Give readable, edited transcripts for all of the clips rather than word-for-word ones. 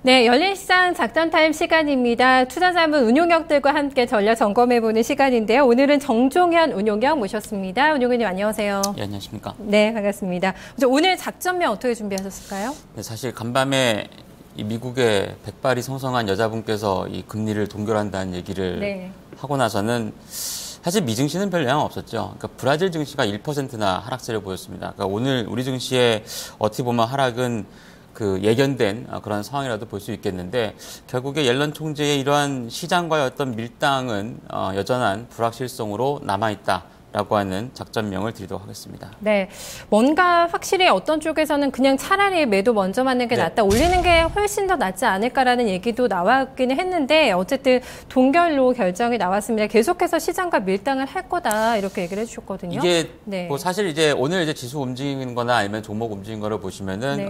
네, 열린시장 작전타임 시간입니다. 투자자문 운용역들과 함께 전략 점검해보는 시간인데요. 오늘은 정종현 운용역 모셨습니다. 운용역님 안녕하세요. 예, 안녕하십니까. 네, 반갑습니다. 오늘 작전면 어떻게 준비하셨을까요? 네, 사실 간밤에 이 미국의 백발이 성성한 여자분께서 이 금리를 동결한다는 얘기를 하고 나서는 사실 미 증시는 별 영향 없었죠. 그러니까 브라질 증시가 1%나 하락세를 보였습니다. 그러니까 오늘 우리 증시의 어떻게 보면 하락은 그 예견된 그런 상황이라도 볼 수 있겠는데 결국에 옐런 총재의 이러한 시장과의 어떤 밀당은 여전한 불확실성으로 남아있다라고 하는 작전명을 드리도록 하겠습니다. 네, 뭔가 확실히 어떤 쪽에서는 그냥 차라리 매도 먼저 맞는 게 낫다, 올리는 게 훨씬 더 낫지 않을까라는 얘기도 나왔기는 했는데 어쨌든 동결로 결정이 나왔습니다. 계속해서 시장과 밀당을 할 거다 이렇게 얘기를 해주셨거든요. 이게 뭐 사실 이제 오늘 이제 지수 움직이는 거나 아니면 종목 움직이는 거를 보시면은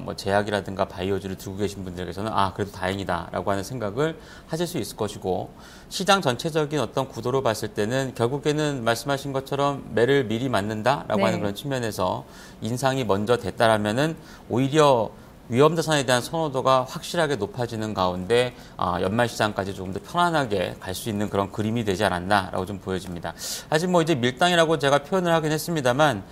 뭐 제약이라든가 바이오주를 들고 계신 분들에게서는 그래도 다행이다라고 하는 생각을 하실 수 있을 것이고 시장 전체적인 어떤 구도로 봤을 때는 결국에는 말씀하신 것처럼 매를 미리 맞는다라고 하는 그런 측면에서 인상이 먼저 됐다라면은 오히려 위험자산에 대한 선호도가 확실하게 높아지는 가운데 연말 시장까지 조금 더 편안하게 갈 수 있는 그런 그림이 되지 않았나라고 좀 보여집니다. 사실 뭐 이제 밀당이라고 제가 표현을 하긴 했습니다만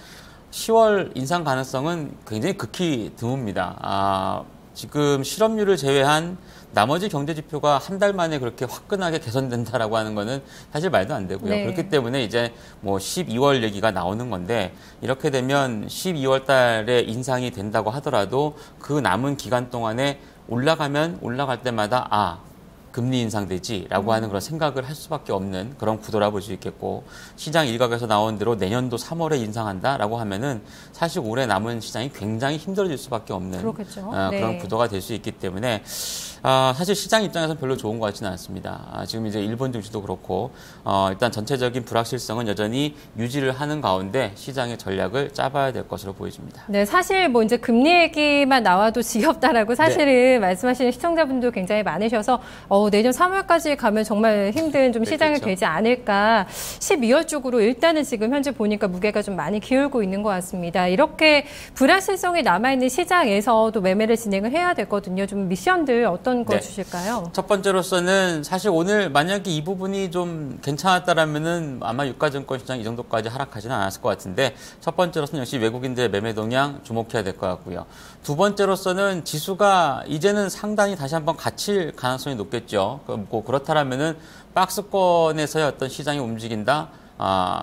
10월 인상 가능성은 굉장히 극히 드뭅니다. 지금 실업률을 제외한 나머지 경제 지표가 한 달 만에 그렇게 화끈하게 개선된다라고 하는 거는 사실 말도 안 되고요. 그렇기 때문에 이제 뭐 12월 얘기가 나오는 건데 이렇게 되면 12월 달에 인상이 된다고 하더라도 그 남은 기간 동안에 올라가면 올라갈 때마다 금리 인상되지라고 하는 그런 생각을 할 수밖에 없는 그런 구도라 볼 수 있겠고 시장 일각에서 나온 대로 내년도 3월에 인상한다라고 하면은 사실 올해 남은 시장이 굉장히 힘들어질 수밖에 없는 그런 구도가 될 수 있기 때문에 사실 시장 입장에서는 별로 좋은 것 같지는 않습니다. 지금 이제 일본 증시도 그렇고 일단 전체적인 불확실성은 여전히 유지를 하는 가운데 시장의 전략을 짜봐야 될 것으로 보여집니다. 네, 사실 뭐 이제 금리 얘기만 나와도 지겹다라고 사실은 말씀하시는 시청자분도 굉장히 많으셔서 내년 3월까지 가면 정말 힘든 좀 시장이 되지 않을까. 12월 쪽으로 일단은 지금 현재 보니까 무게가 좀 많이 기울고 있는 것 같습니다. 이렇게 불확실성이 남아있는 시장에서도 매매를 진행을 해야 되거든요. 좀 미션들 어떤 거 주실까요? 첫 번째로서는 사실 오늘 만약에 이 부분이 좀 괜찮았다라면은 아마 유가증권 시장 이 정도까지 하락하지는 않았을 것 같은데 첫 번째로서는 역시 외국인들의 매매 동향 주목해야 될 것 같고요. 두 번째로서는 지수가 이제는 상당히 다시 한번 갇힐 가능성이 높겠죠. 그렇다면은 박스권에서의 어떤 시장이 움직인다.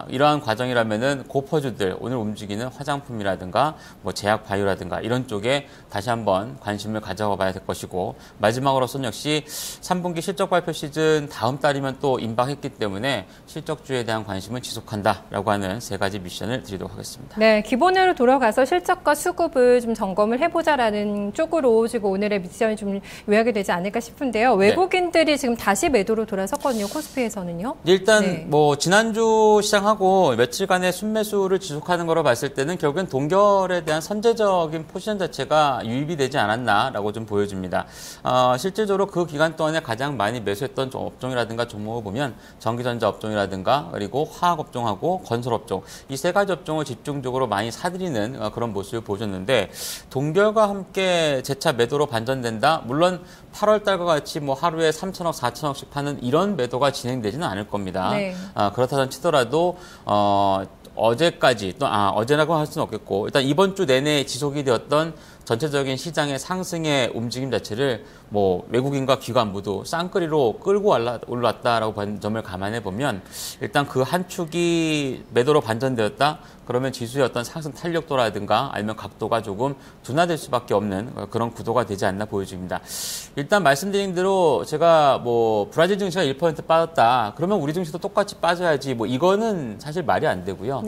이러한 과정이라면은 고퍼주들 오늘 움직이는 화장품이라든가 뭐 제약 바이오라든가 이런 쪽에 다시 한번 관심을 가져봐야 될 것이고 마지막으로서는 역시 3분기 실적 발표 시즌 다음 달이면 또 임박했기 때문에 실적주에 대한 관심은 지속한다라고 하는 세 가지 미션을 드리도록 하겠습니다. 네, 기본으로 돌아가서 실적과 수급을 좀 점검을 해보자라는 쪽으로 지금 오늘의 미션이 좀 요약이 되지 않을까 싶은데요. 외국인들이 지금 다시 매도로 돌아섰거든요. 코스피에서는요. 일단 뭐 지난주 시장하고 며칠간의 순매수를 지속하는 거로 봤을 때는 결국엔 동결에 대한 선제적인 포지션 자체가 유입이 되지 않았나라고 좀 보여집니다. 실질적으로 그 기간 동안에 가장 많이 매수했던 업종이라든가 종목을 보면 전기전자 업종이라든가 그리고 화학 업종하고 건설 업종 이 세 가지 업종을 집중적으로 많이 사들이는 그런 모습을 보여줬는데 동결과 함께 재차 매도로 반전된다. 물론 8월 달과 같이 뭐 하루에 3천억, 4천억씩 파는 이런 매도가 진행되지는 않을 겁니다. 그렇다던 치더라도 어제까지 또 어제라고 할 수는 없겠고 일단 이번 주 내내 지속이 되었던 전체적인 시장의 상승의 움직임 자체를 뭐 외국인과 기관 모두 쌍끌이로 끌고 올랐다라고 본 점을 감안해 보면 일단 그 한 축이 매도로 반전되었다. 그러면 지수의 어떤 상승 탄력도라든가 아니면 각도가 조금 둔화될 수밖에 없는 그런 구도가 되지 않나 보여집니다. 일단 말씀드린 대로 제가 뭐 브라질 증시가 1% 빠졌다. 그러면 우리 증시도 똑같이 빠져야지. 뭐 이거는 사실 말이 안 되고요.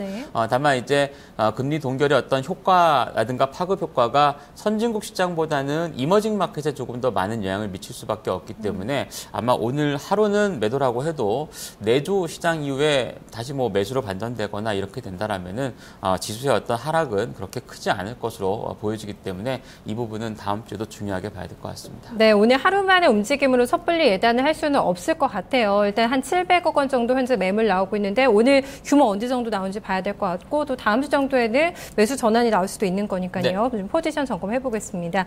다만 이제 금리 동결의 어떤 효과라든가 파급 효과가 선진국 시장보다는 이머징 마켓에 조금 더 많은 영향을 미칠 수밖에 없기 때문에 아마 오늘 하루는 매도라고 해도 내주 시장 이후에 다시 뭐 매수로 반전되거나 이렇게 된다라면은 지수의 어떤 하락은 그렇게 크지 않을 것으로 보여지기 때문에 이 부분은 다음 주에도 중요하게 봐야 될 것 같습니다. 네, 오늘 하루 만의 움직임으로 섣불리 예단을 할 수는 없을 것 같아요. 일단 한 700억 원 정도 현재 매물 나오고 있는데 오늘 규모 언제 정도 나오는지 봐야 될 것 같고 또 다음 주 정도에는 매수 전환이 나올 수도 있는 거니까요. 좀 포지션 정리 점검해 보겠습니다.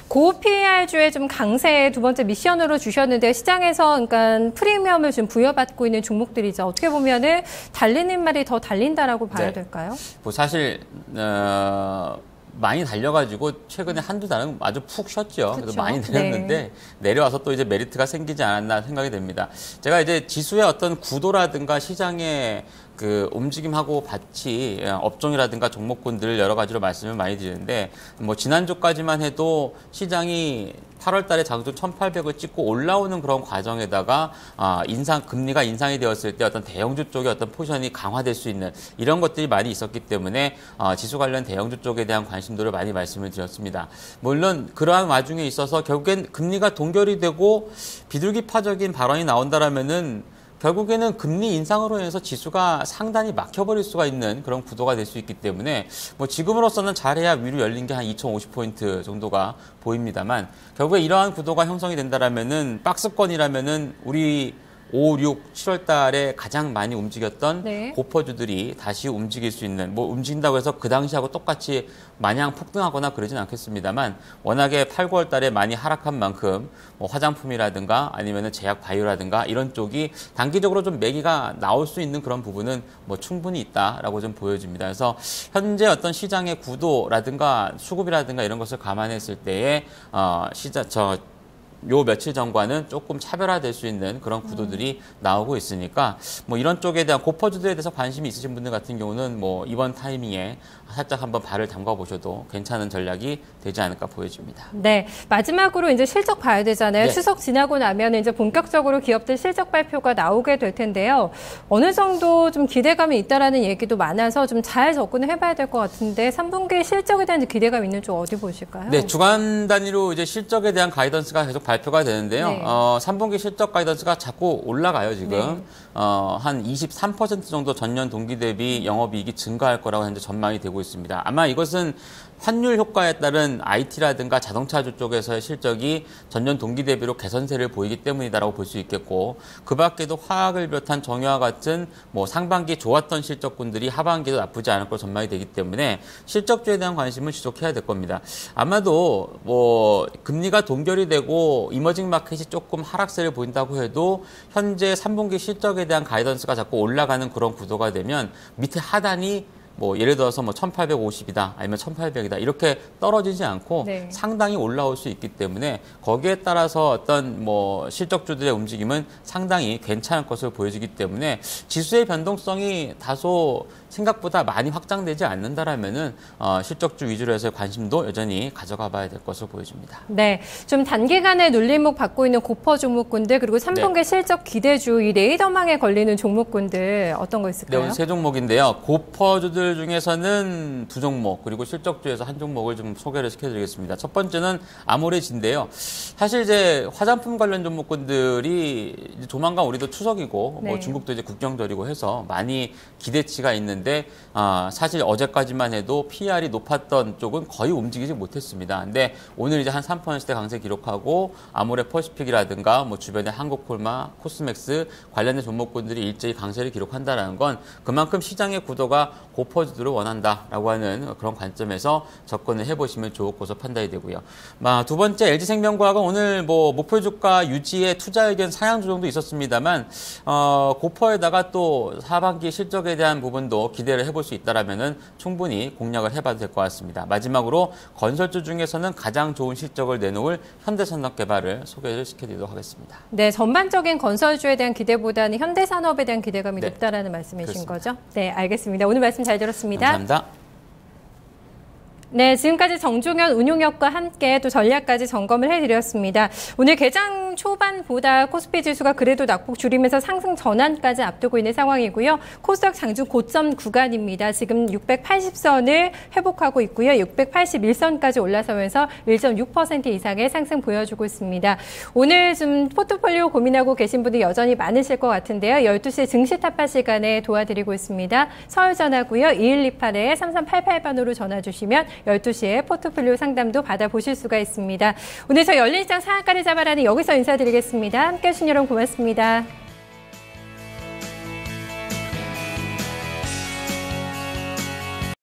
고PER주의 좀 강세 두 번째 미션으로 주셨는데 시장에서 그러니까 프리미엄을 좀 부여받고 있는 종목들이죠. 어떻게 보면은 달리는 말이 더 달린다라고 봐야 네. 될까요? 뭐 사실 많이 달려가지고 최근에 한두 달은 아주 푹 쉬었죠. 그래서 많이 내렸는데 네. 내려와서 또 이제 메리트가 생기지 않았나 생각이 됩니다. 제가 이제 지수의 어떤 구도라든가 시장의 그 움직임하고 같이 업종이라든가 종목군들 여러 가지로 말씀을 많이 드리는데 뭐 지난주까지만 해도 시장이 8월 달에 장중 1,800을 찍고 올라오는 그런 과정에다가 금리가 인상이 되었을 때 어떤 대형주 쪽의 어떤 포지션이 강화될 수 있는 이런 것들이 많이 있었기 때문에 지수 관련 대형주 쪽에 대한 관심도를 많이 말씀을 드렸습니다. 물론 그러한 와중에 있어서 결국엔 금리가 동결이 되고 비둘기파적인 발언이 나온다라면은 결국에는 금리 인상으로 인해서 지수가 상단이 막혀버릴 수가 있는 그런 구도가 될 수 있기 때문에 뭐 지금으로서는 잘해야 위로 열린 게 한 2,050포인트 정도가 보입니다만 결국에 이러한 구도가 형성이 된다라면은 박스권이라면은 우리 5, 6, 7월 달에 가장 많이 움직였던 네. 고퍼주들이 다시 움직일 수 있는, 뭐 움직인다고 해서 그 당시하고 똑같이 마냥 폭등하거나 그러진 않겠습니다만 워낙에 8, 9월 달에 많이 하락한 만큼 뭐 화장품이라든가 아니면은 제약 바이오라든가 이런 쪽이 단기적으로 좀 매기가 나올 수 있는 그런 부분은 뭐 충분히 있다라고 좀 보여집니다. 그래서 현재 어떤 시장의 구도라든가 수급이라든가 이런 것을 감안했을 때에 요 며칠 전과는 조금 차별화될 수 있는 그런 구도들이 나오고 있으니까 뭐 이런 쪽에 대한 고퍼주들에 대해서 관심이 있으신 분들 같은 경우는 뭐 이번 타이밍에 살짝 한번 발을 담가 보셔도 괜찮은 전략이 되지 않을까 보여집니다. 네, 마지막으로 이제 실적 봐야 되잖아요. 네. 추석 지나고 나면 이제 본격적으로 기업들 실적 발표가 나오게 될 텐데요. 어느 정도 좀 기대감이 있다라는 얘기도 많아서 좀 잘 접근을 해봐야 될 것 같은데 3분기 실적에 대한 기대감 있는 쪽 어디 보실까요? 네, 주간 단위로 이제 실적에 대한 가이던스가 계속 발표가 되는데요. 네. 3분기 실적 가이던스가 자꾸 올라가요, 지금. 네. 한 23% 정도 전년 동기 대비 영업이익이 증가할 거라고 현재 전망이 되고 있습니다. 아마 이것은 환율 효과에 따른 IT라든가 자동차주 쪽에서의 실적이 전년 동기 대비로 개선세를 보이기 때문이다라고 볼 수 있겠고, 그 밖에도 화학을 비롯한 정유와 같은 뭐 상반기 좋았던 실적군들이 하반기도 나쁘지 않을 걸로 전망이 되기 때문에 실적주에 대한 관심을 지속해야 될 겁니다. 아마도 뭐 금리가 동결이 되고 이머징 마켓이 조금 하락세를 보인다고 해도 현재 3분기 실적에 대한 가이던스가 자꾸 올라가는 그런 구도가 되면 밑에 하단이 뭐 예를 들어서 뭐 1,850이다 아니면 1,800이다 이렇게 떨어지지 않고 네. 상당히 올라올 수 있기 때문에 거기에 따라서 어떤 뭐 실적주들의 움직임은 상당히 괜찮을 것으로 보여지기 때문에 지수의 변동성이 다소 생각보다 많이 확장되지 않는다라면은 실적주 위주로 해서 관심도 여전히 가져가 봐야 될 것으로 보여집니다. 네, 좀 단기간에 눌림목 받고 있는 고퍼 종목군들 그리고 3분기 네. 실적 기대주 이 레이더망에 걸리는 종목군들 어떤 거 네, 있을까요? 오늘 세 종목인데요. 고퍼주들 중에서는 두 종목 그리고 실적주에서 한 종목을 좀 소개를 시켜드리겠습니다. 첫 번째는 아모레진인데요. 사실 이제 화장품 관련 종목군들이 이제 조만간 우리도 추석이고 네. 뭐 중국도 이제 국경절이고 해서 많이 기대치가 있는데 사실 어제까지만 해도 PER이 높았던 쪽은 거의 움직이지 못했습니다. 근데 오늘 이제 한 3%대 강세 기록하고 아모레 퍼시픽이라든가 뭐 주변에 한국콜마, 코스맥스 관련된 종목군들이 일제히 강세를 기록한다는 건 그만큼 시장의 구도가 고퍼주들을 원한다라고 하는 그런 관점에서 접근을 해보시면 좋을 것으로 판단이 되고요. 두 번째 LG생명과학은 오늘 뭐 목표 주가 유지에 투자 의견 상향 조정도 있었습니다만 고퍼에다가 또 하반기 실적에 대한 부분도 기대를 해볼 수 있다라면은 충분히 공략을 해봐도 될 것 같습니다. 마지막으로 건설주 중에서는 가장 좋은 실적을 내놓을 현대산업개발을 소개를 시켜드리도록 하겠습니다. 네, 전반적인 건설주에 대한 기대보다는 현대산업에 대한 기대감이 네. 높다라는 말씀이신 그렇습니다. 거죠? 네, 알겠습니다. 오늘 말씀 잘 들었습니다. 감사합니다. 네, 지금까지 정종현 운용역과 함께 또 전략까지 점검을 해드렸습니다. 오늘 개장 초반보다 코스피 지수가 그래도 낙폭 줄이면서 상승 전환까지 앞두고 있는 상황이고요. 코스닥 장중 고점 구간입니다. 지금 680선을 회복하고 있고요. 681선까지 올라서면서 1.6% 이상의 상승 보여주고 있습니다. 오늘 좀 포트폴리오 고민하고 계신 분들 여전히 많으실 것 같은데요. 12시 증시 타파 시간에 도와드리고 있습니다. 서울 전화고요. 2128-3388번으로 전화 주시면 12시에 포트폴리오 상담도 받아보실 수가 있습니다. 오늘 저 열린 시장 상한가를 잡아라는 여기서 인사드리겠습니다. 함께해 주신 여러분 고맙습니다.